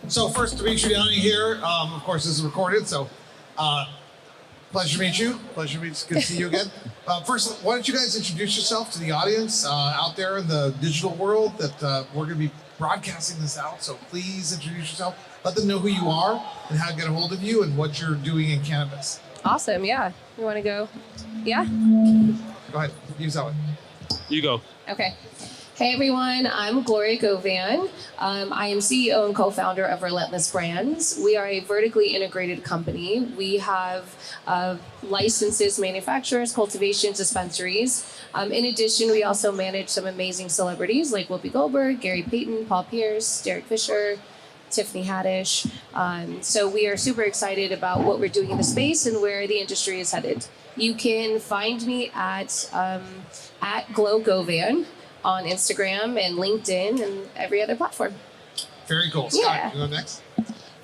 So first, Dimitri Downey here. Of course, this is recorded, so pleasure to meet you. Pleasure to meet you. Good to see you again. First, why don't you guys introduce yourself to the audience out there in the digital world that we're going to be broadcasting this out. So please introduce yourself. Let them know who you are and how to get a hold of you and what you're doing in cannabis. Awesome. Yeah. You want to go? Yeah. Go ahead. Use that one. You go. Okay. Hey everyone, I'm Gloria Goan. I am CEO and co-founder of Relentless Brands. We are a vertically integrated company. We have licenses, manufacturers, cultivations, dispensaries. In addition, we also manage some amazing celebrities like Whoopi Goldberg, Gary Payton, Paul Pierce, Derek Fisher, Tiffany Haddish. So we are super excited about what we're doing in the space and where the industry is headed. You can find me at Glow Govan on Instagram and LinkedIn and every other platform. Very cool. Scott, you go next.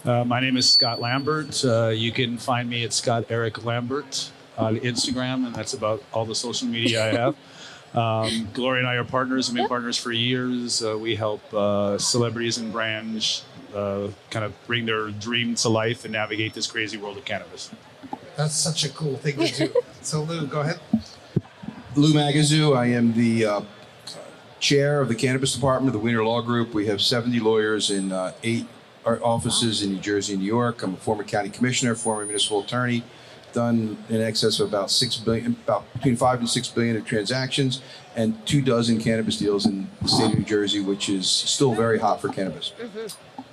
My name is Scott Lambert. You can find me at Scott Eric Lambert on Instagram, and that's about all the social media I have. Gloria and I are partners. We've been partners for years. We help celebrities and brands kind of bring their dream to life and navigate this crazy world of cannabis. That's such a cool thing to do. So Lou, go ahead. Lou Magazu. I am the chair of the Cannabis Department of the Wier Law Group. We have 70 lawyers in 8 offices in New Jersey and New York. I'm a former county commissioner, former municipal attorney, done in excess of about between 5 and 6 billion of transactions, and 24 cannabis deals in the state of New Jersey, which is still very hot for cannabis. Mm-hmm.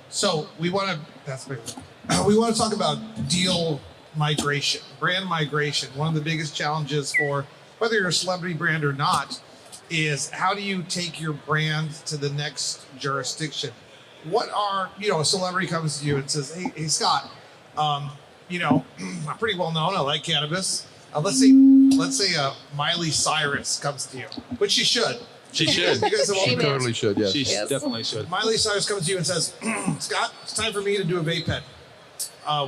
So we want to talk about deal migration, brand migration. One of the biggest challenges for whether you're a celebrity brand or not is how do you take your brand to the next jurisdiction? What are, a celebrity comes to you and says, hey Scott, I'm pretty well known. I like cannabis. Let's say Miley Cyrus comes to you, which she should. She should. You guys have all She totally should, yes. She definitely should. Miley Cyrus comes to you and says, Scott, it's time for me to do a vape pen.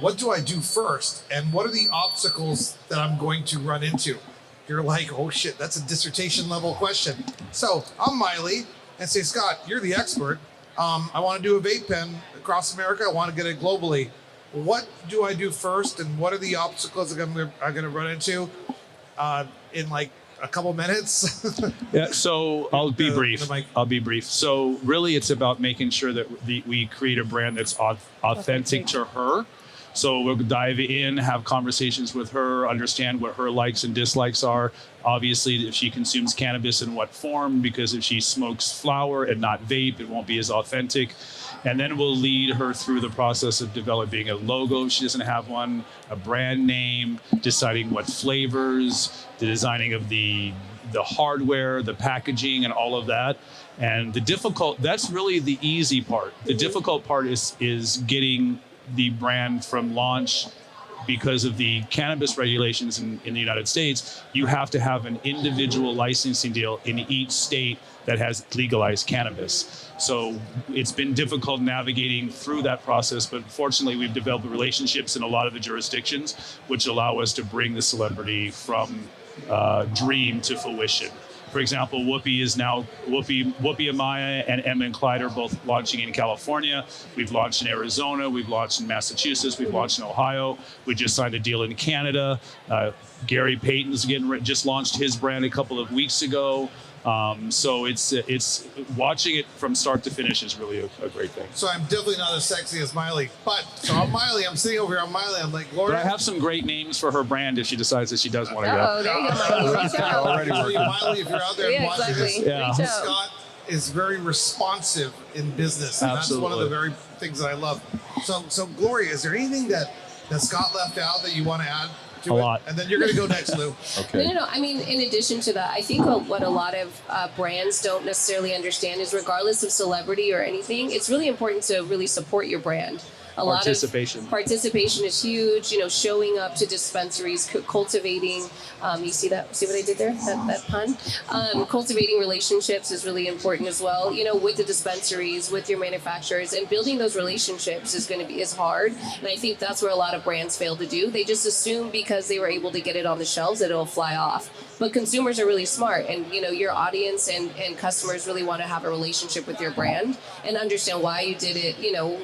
What do I do first? And what are the obstacles that I'm going to run into? You're like, oh shit, that's a dissertation level question. So I'm Miley and say, Scott, you're the expert. I want to do a vape pen across America. I want to get it globally. What do I do first? And what are the obstacles that I'm going to run into in like a couple minutes? Yeah, so I'll be brief. So really it's about making sure that we create a brand that's authentic to her. So we'll dive in, have conversations with her, understand what her likes and dislikes are. Obviously, if she consumes cannabis, in what form, because if she smokes flower and not vape, it won't be as authentic. And then we'll lead her through the process of developing a logo if she doesn't have one, a brand name, deciding what flavors, the designing of the hardware, the packaging, and all of that. And that's really the easy part. The difficult part is getting the brand from launch. Because of the cannabis regulations in the United States, you have to have an individual licensing deal in each state that has legalized cannabis. So it's been difficult navigating through that process, but fortunately we've developed relationships in a lot of the jurisdictions, which allow us to bring the celebrity from dream to fruition. For example, Whoopi Amaya and Emma and Clyde are both launching in California. We've launched in Arizona. We've launched in Massachusetts. We've launched in Ohio. We just signed a deal in Canada. Gary Payton's just launched his brand a couple of weeks ago. So it's watching it from start to finish is really a great thing. So I'm definitely not as sexy as Miley, so I'm Miley. I'm sitting over here. I'm Miley. I'm like, Gloria. But I have some great names for her brand if she decides that she does want to go. Oh, there you go, Miley. Reach out. Already Miley, if you're out there and watching this, Yeah. Scott is very responsive in business. And Absolutely. That's one of the very things that I love. So Gloria, is there anything that Scott left out that you want to add? A lot. And then you're going to go next, Lou. Okay. No. I mean, in addition to that, I think what a lot of brands don't necessarily understand is regardless of celebrity or anything, it's really important to really support your brand. a lot of Participation. participation is huge. Showing up to dispensaries, cultivating. You see that? See what I did there? That pun. Cultivating relationships is really important as well. With the dispensaries, with your manufacturers, and building those relationships is hard. And I think that's where a lot of brands fail to do. They just assume because they were able to get it on the shelves that it'll fly off. But consumers are really smart, and your audience and customers really want to have a relationship with your brand and understand why you did it.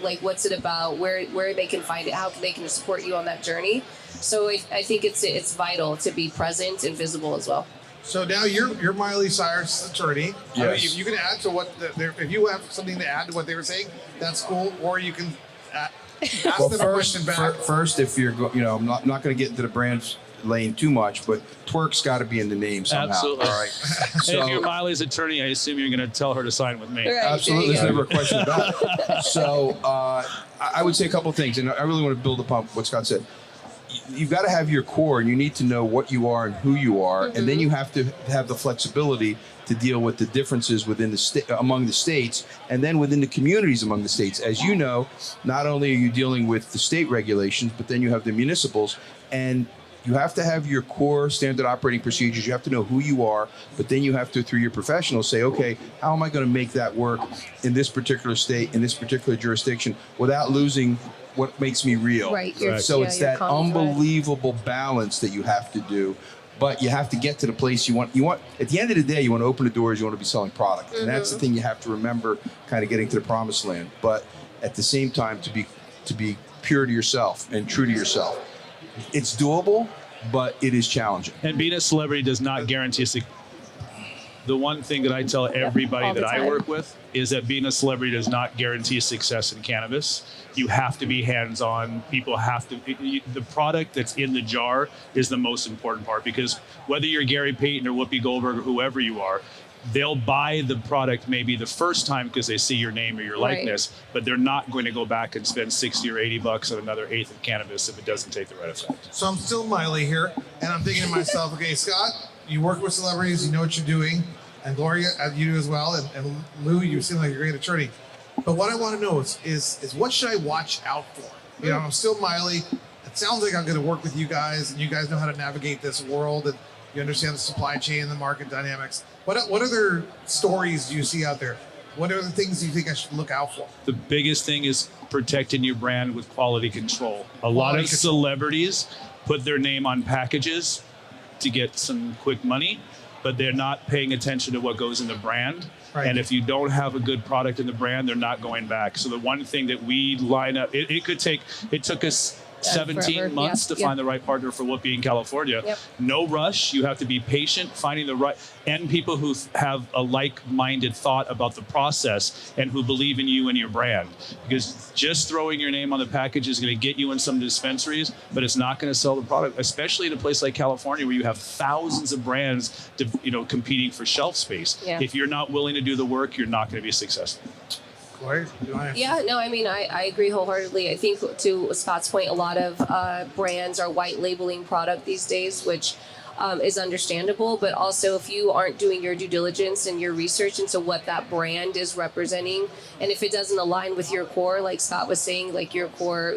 Like what's it about, where they can find it, how they can support you on that journey. So I think it's vital to be present and visible as well. So now you're Miley Cyrus' attorney. Yes. You can add to what if you have something to add to what they were saying, that's cool. Or you can ask them a question back. First, if you're, I'm not going to get into the brand lane too much, but twerk's got to be in the name somehow. Absolutely. All right. And if you're Miley's attorney, I assume you're going to tell her to sign with me. Right, absolutely, there's there you never a question about it. So I would say a couple of things, and I really want to build upon what Scott said. You've got to have your core, and you need to know what you are and who you are, and then you have to have the flexibility to deal with the differences within the among the states, and then within the communities among the states. As you know, not only are you dealing with the state regulations, but then you have the municipals, and you have to have your core standard operating procedures. You have to know who you are, but then you have to, through your professionals, say, okay, how am I going to make that work in this particular state, in this particular jurisdiction, without losing what makes me real? Right. So it's that unbelievable balance that you have to do. But you have to get to the place you want. At the end of the day, you want to open the doors. You want to be selling product, and that's the thing you have to remember. Kind of getting to the promised land, but at the same time, to be pure to yourself and true to yourself. It's doable, but it is challenging. And being a celebrity does not guarantee the one thing that I tell everybody that I work with is that being a celebrity does not guarantee success in cannabis. You have to be hands-on. People have to. The product that's in the jar is the most important part, because whether you're Gary Payton or Whoopi Goldberg or whoever you are, they'll buy the product maybe the first time because they see your name or your likeness, but they're not going to go back and spend $60 or $80 on another eighth of cannabis if it doesn't take the right effect. So I'm still Miley here, and I'm thinking to myself, okay, Scott, you work with celebrities, you know what you're doing, and Gloria, you do as well, and Lou, you seem like a great attorney. But what I want to know is what should I watch out for? I'm still Miley. It sounds like I'm going to work with you guys, and you guys know how to navigate this world, and you understand the supply chain and the market dynamics. What other stories do you see out there? What are the things do you think I should look out for? The biggest thing is protecting your brand with quality control. A lot of celebrities put their name on packages to get some quick money, but they're not paying attention to what goes in the brand. Right. And if you don't have a good product in the brand, they're not going back. So the one thing that we line up, it took us 17 months to find the right partner for Whoopi in California. Yep. No rush. You have to be patient, finding the right, and people who have a like-minded thought about the process and who believe in you and your brand. Because just throwing your name on the package is going to get you in some dispensaries, but it's not going to sell the product, especially in a place like California where you have thousands of brands, competing for shelf space. Yeah. If you're not willing to do the work, you're not going to be successful. Yeah, no, I mean, I agree wholeheartedly. I think to Scott's point, a lot of brands are white labeling product these days, which is understandable. But also, if you aren't doing your due diligence and your research into what that brand is representing, and if it doesn't align with your core, like Scott was saying, like your core,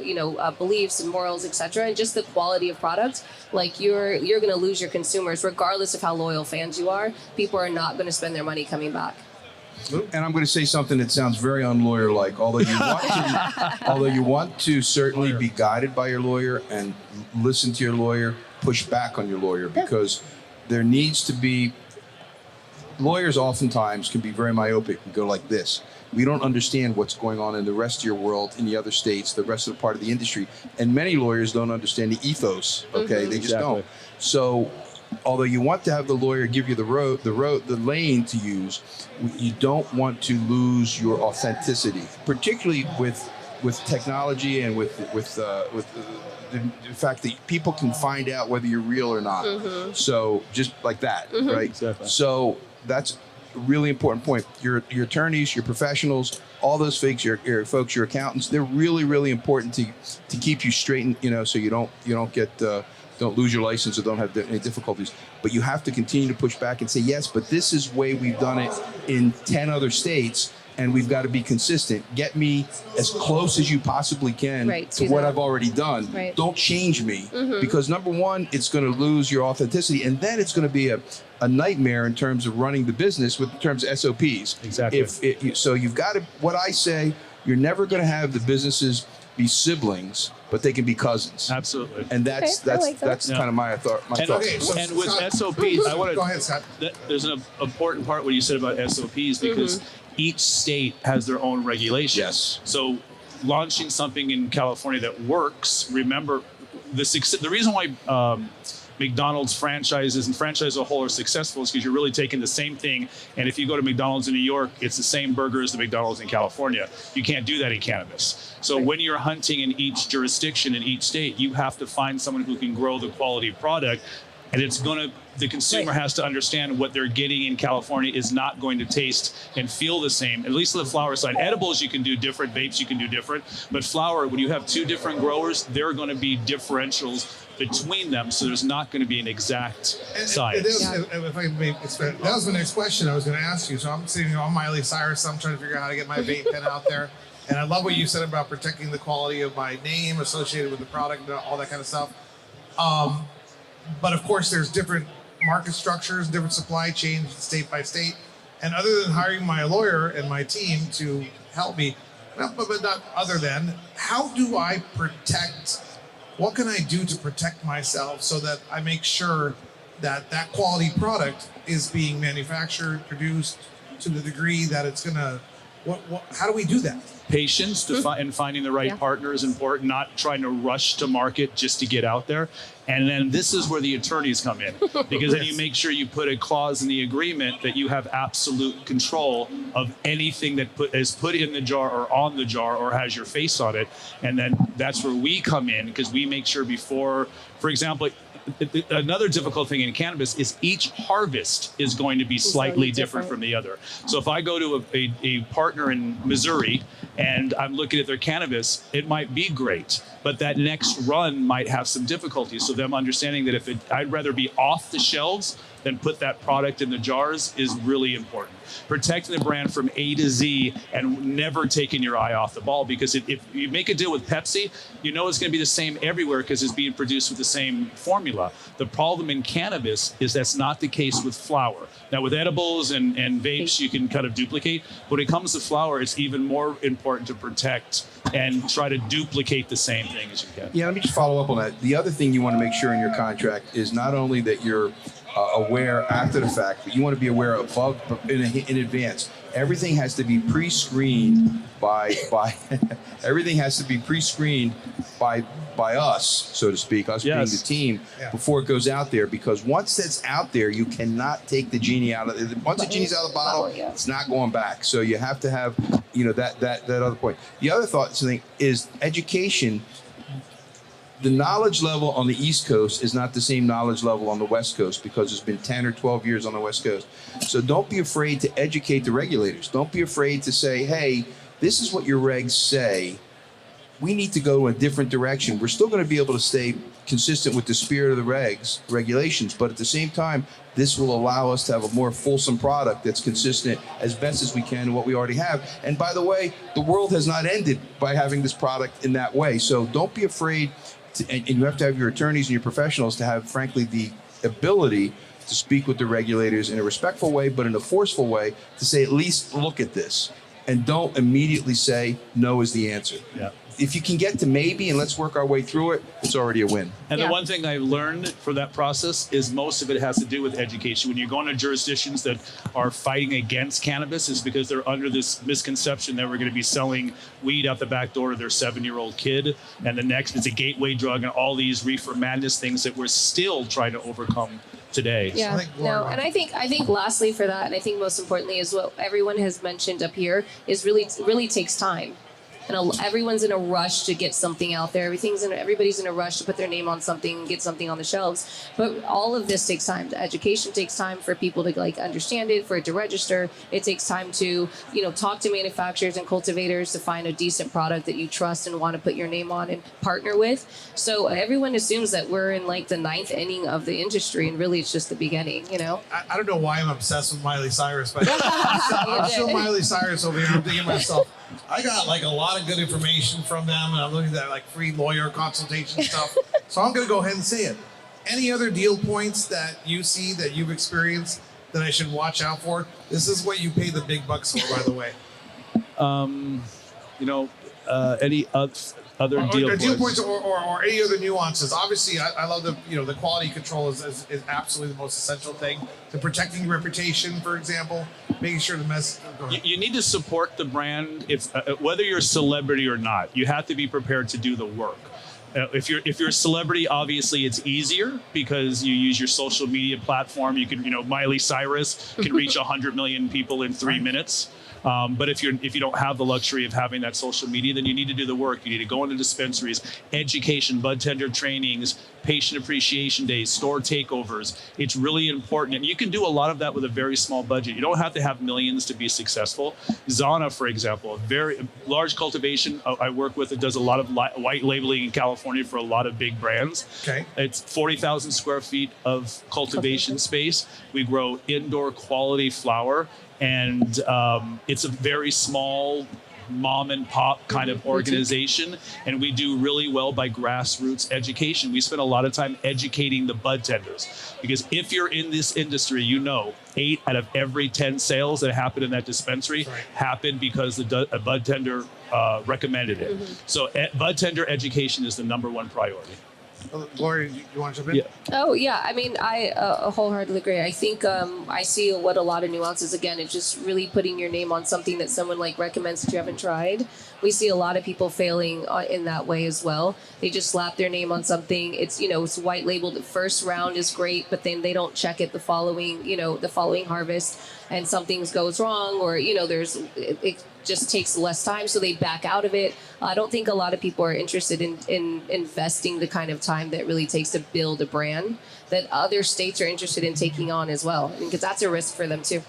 beliefs and morals, etc., and just the quality of product, like you're going to lose your consumers, regardless of how loyal fans you are. People are not going to spend their money coming back. And I'm going to say something that sounds very unlawyer-like, although you want to certainly be guided by your lawyer and listen to your lawyer, push back on your lawyer, because there needs to be, lawyers oftentimes can be very myopic and go like this. We don't understand what's going on in the rest of your world, in the other states, the rest of the part of the industry. And many lawyers don't understand the ethos, okay? They just don't. So although you want to have the lawyer give you the lane to use, you don't want to lose your authenticity, particularly with technology and with the fact that people can find out whether you're real or not. So just like that, right? Exactly. So that's a really important point. Your attorneys, your professionals, all those folks, your accountants, they're really, really important to keep you straight, so you don't get don't lose your license or don't have any difficulties. But you have to continue to push back and say, yes, but this is the way we've done it in 10 other states, and we've got to be consistent. Get me as close as you possibly can to what I've already done. Right. Don't change me, because number one, it's going to lose your authenticity, and then it's going to be a nightmare in terms of running the business in terms of SOPs. Exactly. So you've got to, what I say, you're never going to have the businesses be siblings, but they can be cousins. Absolutely. And that's kind of my thought. Okay, so And with Scott, SOPs, I want to go ahead, Scott. There's an important part what you said about SOPs, because each state has their own regulations. Yes. So launching something in California that works, remember the reason why McDonald's franchises and franchise as a whole are successful is because you're really taking the same thing. And if you go to McDonald's in New York, it's the same burger as the McDonald's in California. You can't do that in cannabis. So when you're hunting in each jurisdiction, in each state, you have to find someone who can grow the quality product. And the consumer has to understand what they're getting in California is not going to taste and feel the same, at least on the flower side. Edibles, you can do different, vapes, you can do different. But flower, when you have two different growers, there are going to be differentials between them. So there's not going to be an exact science. If I may expand, that was the next question I was going to ask you. So I'm sitting here on Miley Cyrus. I'm trying to figure out how to get my vape pen out there. And I love what you said about protecting the quality of my name associated with the product and all that kind of stuff. But of course, there's different market structures, different supply chains, state by state. And other than hiring my lawyer and my team to help me, but not other than, how do I protect? What can I do to protect myself so that I make sure that that quality product is being manufactured, produced to the degree that it's gonna? How do we do that? Patience and finding the right partner is important, not trying to rush to market just to get out there. And then this is where the attorneys come in, because then you make sure you put a clause in the agreement that you have absolute control of anything that is put in the jar or on the jar or has your face on it. And then that's where we come in, because we make sure before, for example, another difficult thing in cannabis is each harvest is going to be slightly different from the other. So if I go to a partner in Missouri and I'm looking at their cannabis, it might be great, but that next run might have some difficulties. So them understanding that I'd rather be off the shelves than put that product in the jars is really important. Protecting the brand from A to Z and never taking your eye off the ball, because if you make a deal with Pepsi, you know it's going to be the same everywhere because it's being produced with the same formula. The problem in cannabis is that's not the case with flower. Now with edibles and vapes, you can kind of duplicate. When it comes to flower, it's even more important to protect and try to duplicate the same thing as you can. Yeah, let me just follow up on that. The other thing you want to make sure in your contract is not only that you're aware after the fact, but you want to be aware in advance. Everything has to be pre-screened by everything has to be pre-screened by us, so to speak, us being the team, before it goes out there. Because once that's out there, you cannot take the genie out of it. Once the genie's out of the bottle, it's not going back. So you have to have, that other point. The other thing is education. The knowledge level on the East Coast is not the same knowledge level on the West Coast, because it's been 10 or 12 years on the West Coast. So don't be afraid to educate the regulators. Don't be afraid to say, hey, this is what your regs say. We need to go in a different direction. We're still going to be able to stay consistent with the spirit of the regulations, but at the same time, this will allow us to have a more fulsome product that's consistent as best as we can to what we already have. And by the way, the world has not ended by having this product in that way. So don't be afraid. And you have to have your attorneys and your professionals to have, frankly, the ability to speak with the regulators in a respectful way, but in a forceful way, to say, at least look at this. And don't immediately say no is the answer. Yeah. If you can get to maybe and let's work our way through it, it's already a win. And the one thing I learned for that process is most of it has to do with education. When you go into jurisdictions that are fighting against cannabis, is because they're under this misconception that we're going to be selling weed out the back door to their 7-year-old kid, and the next it's a gateway drug, and all these reefer madness things that we're still trying to overcome today. Yeah, no, and I think lastly for that, and I think most importantly is what everyone has mentioned up here, is really takes time. and everyone's in a rush to get something out there. Everybody's in a rush to put their name on something, get something on the shelves. But all of this takes time. The education takes time for people to like understand it, for it to register. It takes time to, talk to manufacturers and cultivators to find a decent product that you trust and want to put your name on and partner with. So everyone assumes that we're in like the 9th inning of the industry, and really it's just the beginning, I don't know why I'm obsessed with Miley Cyrus, but I'm still Miley Cyrus over here. I'm thinking to myself, I got like a lot of good information from them, and I'm looking at like free lawyer consultation stuff. So I'm going to go ahead and say it. Any other deal points that you see that you've experienced that I should watch out for? This is what you pay the big bucks for, by the way. Any other deal points or any other nuances. Obviously, I love the quality control is absolutely the most essential thing to protecting your reputation, for example, making sure the mess. You need to support the brand. If whether you're a celebrity or not, you have to be prepared to do the work. If you're a celebrity, obviously it's easier because you use your social media platform. You can, Miley Cyrus can reach 100 million people in 3 minutes. But if you don't have the luxury of having that social media, then you need to do the work. You need to go into dispensaries, education, bud tender trainings, patient appreciation days, store takeovers. It's really important. And you can do a lot of that with a very small budget. You don't have to have millions to be successful. Zana, for example, a very large cultivation I work with. It does a lot of white labeling in California for a lot of big brands. Okay. It's 40,000 square feet of cultivation space. We grow indoor quality flower. And it's a very small mom and pop kind of organization, and we do really well by grassroots education. We spend a lot of time educating the bud tenders, because if you're in this industry, 8 out of every 10 sales that happen in that dispensary happen because a bud tender recommended it. So bud tender education is the #1 priority. Gloria, you want to jump in? Yeah. Oh, yeah. I mean, I wholeheartedly agree. I think I see what a lot of nuances, again, it's just really putting your name on something that someone like recommends that you haven't tried. We see a lot of people failing in that way as well. They just slap their name on something. It's, it's white labeled. The first round is great, but then they don't check it the following harvest, and something goes wrong, or, it just takes less time, so they back out of it. I don't think a lot of people are interested in investing the kind of time that it really takes to build a brand that other states are interested in taking on as well, because that's a risk for them too.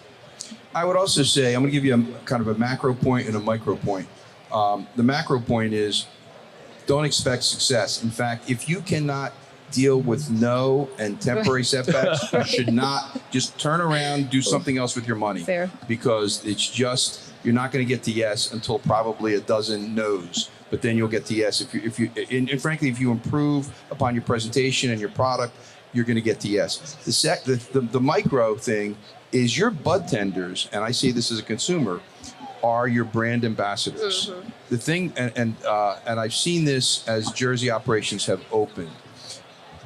I would also say, I'm going to give you kind of a macro point and a micro point. The macro point is, don't expect success. In fact, if you cannot deal with no and temporary setbacks, you should not just turn around, do something else with your money. Fair. Because it's just, you're not going to get to yes until probably a dozen no's. But then you'll get to yes and frankly, if you improve upon your presentation and your product, you're going to get to yes. The micro thing is your bud tenders, and I say this as a consumer, are your brand ambassadors. The thing, and I've seen this as Jersey operations have opened.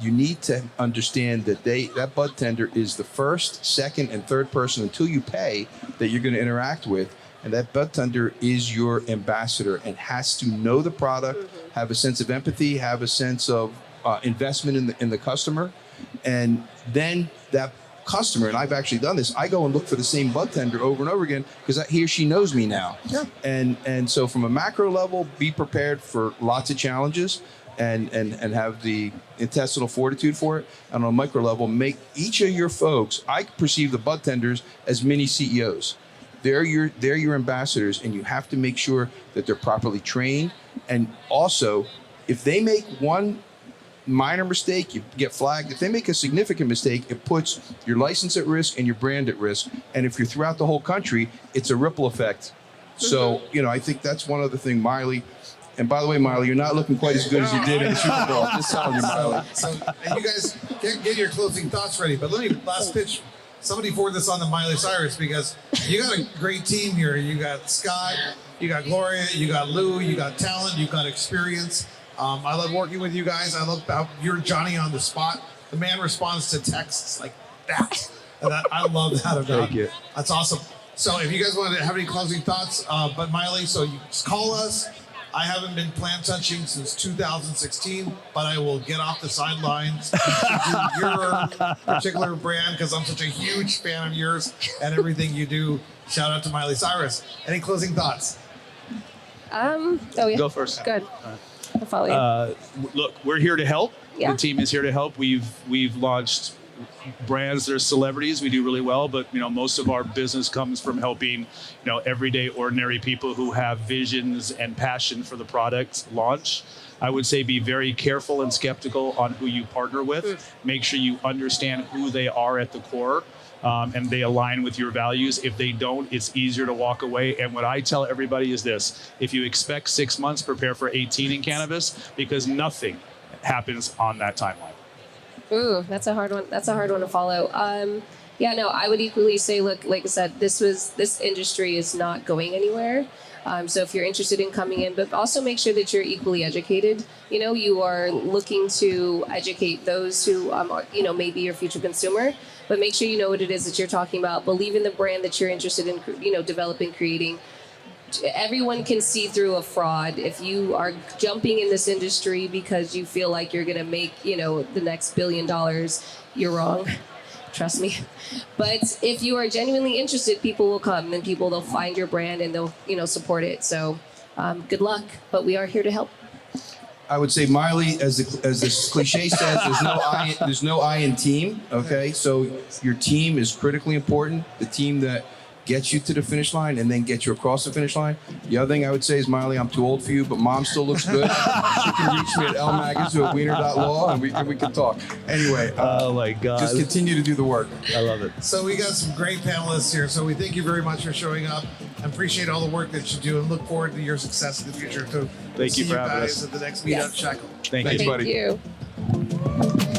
You need to understand that that bud tender is the first, second, and third person until you pay that you're going to interact with. And that bud tender is your ambassador and has to know the product, have a sense of empathy, have a sense of investment in the customer. And then that customer, and I've actually done this, I go and look for the same bud tender over and over again because he or she knows me now. Yeah. And so from a macro level, be prepared for lots of challenges and have the intestinal fortitude for it. And on a micro level, make each of your folks, I perceive the bud tenders as mini CEOs. They're your ambassadors, and you have to make sure that they're properly trained. And also, if they make one minor mistake, you get flagged. If they make a significant mistake, it puts your license at risk and your brand at risk. And if you're throughout the whole country, it's a ripple effect. So, I think that's one other thing, Miley. And by the way, Miley, you're not looking quite as good as you did in the Super Bowl. Just telling you, Miley. And you guys get your closing thoughts ready. But let me last pitch. Somebody forward this on to Miley Cyrus, because you got a great team here. You got Scott, you got Gloria, you got Lou, you got talent, you got experience. I love working with you guys. I love how you're Johnny on the spot. The man responds to texts like that. And I love that about Thank you. That's awesome. So if you guys want to have any closing thoughts, but Miley, so you just call us. I haven't been plant touching since 2016, but I will get off the sidelines to do your particular brand because I'm such a huge fan of yours and everything you do. Shout out to Miley Cyrus. Any closing thoughts? Oh yeah. Go first. Good. I'll follow you. Look, we're here to help. Yeah. The team is here to help. We've launched brands that are celebrities. We do really well, but most of our business comes from helping everyday ordinary people who have visions and passion for the product launch. I would say be very careful and skeptical on who you partner with. Make sure you understand who they are at the core. And they align with your values. If they don't, it's easier to walk away. And what I tell everybody is this: if you expect 6 months, prepare for 18 in cannabis, because nothing happens on that timeline. Ooh, that's a hard one. That's a hard one to follow. Yeah, no, I would equally say, look, like I said, this industry is not going anywhere. So if you're interested in coming in, but also make sure that you're equally educated. You are looking to educate those who, may be your future consumer, but make sure you know what it is that you're talking about. Believe in the brand that you're interested in, developing, creating. Everyone can see through a fraud. If you are jumping in this industry because you feel like you're going to make, the next $1 billion, you're wrong. Trust me. But if you are genuinely interested, people will come and they'll find your brand and they'll, support it. So good luck, but we are here to help. I would say, Miley, as the cliche says, there's no I in team. Okay, so your team is critically important. The team that gets you to the finish line and then gets you across the finish line. The other thing I would say is, Miley, I'm too old for you, but Mom still looks good. She can reach me at L Magazu at Wiener.law and we can talk. Anyway, Oh my God. just continue to do the work. I love it. So we got some great panelists here. So we thank you very much for showing up and appreciate all the work that you do and look forward to your success in the future. So Thank you see for having guys us. at the next meetup. Yes. Shackle. Thank Thanks, you. buddy. Thank you.